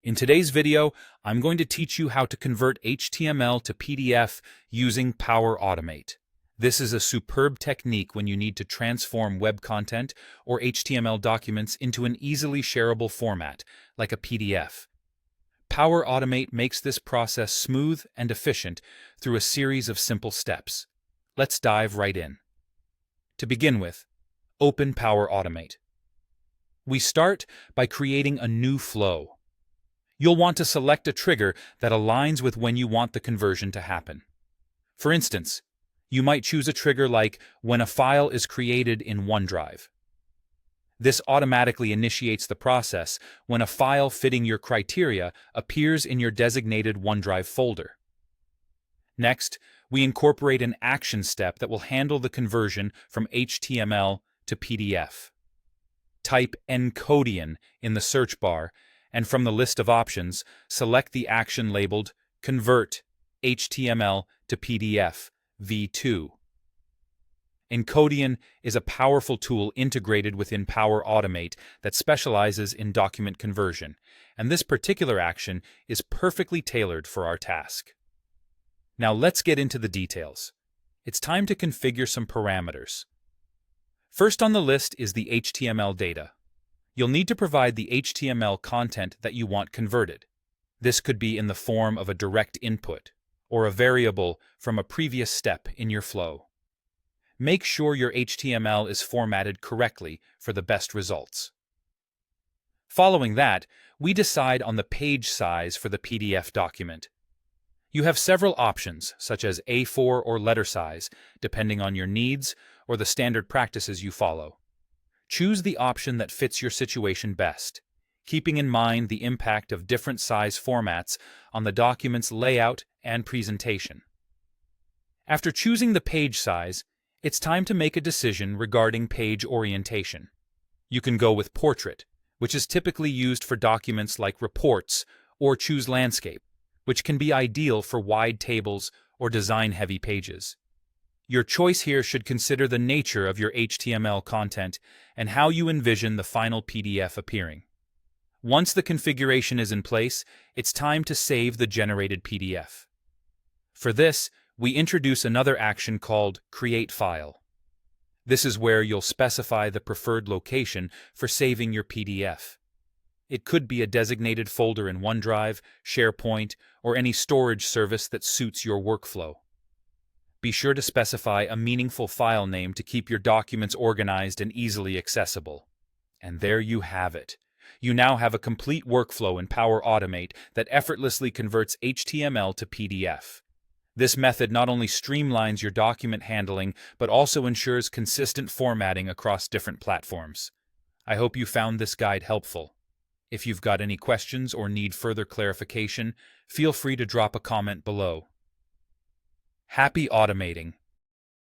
In today's video, I'm going to teach you how to convert HTML to PDF using Power Automate. This is a superb technique when you need to transform web content or HTML documents into an easily shareable format, like a PDF. Power Automate makes this process smooth and efficient through a series of simple steps. Let's dive right in. To begin with, open Power Automate. We start by creating a new flow. You'll want to select a trigger that aligns with when you want the conversion to happen. For instance, you might choose a trigger like when a file is created in OneDrive. This automatically initiates the process when a file fitting your criteria appears in your designated OneDrive folder. Next, we incorporate an action step that will handle the conversion from HTML to PDF. Type Encodian in the search bar, and from the list of options, select the action labeled Convert HTML to PDF v2. Encodian is a powerful tool integrated within Power Automate that specializes in document conversion, and this particular action is perfectly tailored for our task. Now let's get into the details. It's time to configure some parameters. First on the list is the HTML data. You'll need to provide the HTML content that you want converted. This could be in the form of a direct input or a variable from a previous step in your flow. Make sure your HTML is formatted correctly for the best results. Following that, we decide on the page size for the PDF document. You have several options, such as A4 or letter size, depending on your needs or the standard practices you follow. Choose the option that fits your situation best, keeping in mind the impact of different size formats on the document's layout and presentation. After choosing the page size, it's time to make a decision regarding page orientation. You can go with Portrait, which is typically used for documents like reports, or choose Landscape, which can be ideal for wide tables or design-heavy pages. Your choice here should consider the nature of your HTML content and how you envision the final PDF appearing. Once the configuration is in place, it's time to save the generated PDF. For this, we introduce another action called Create File. This is where you'll specify the preferred location for saving your PDF. It could be a designated folder in OneDrive, SharePoint, or any storage service that suits your workflow. Be sure to specify a meaningful file name to keep your documents organized and easily accessible. And there you have it. You now have a complete workflow in Power Automate that effortlessly converts HTML to PDF. This method not only streamlines your document handling, but also ensures consistent formatting across different platforms. I hope you found this guide helpful. If you've got any questions or need further clarification, feel free to drop a comment below. Happy automating!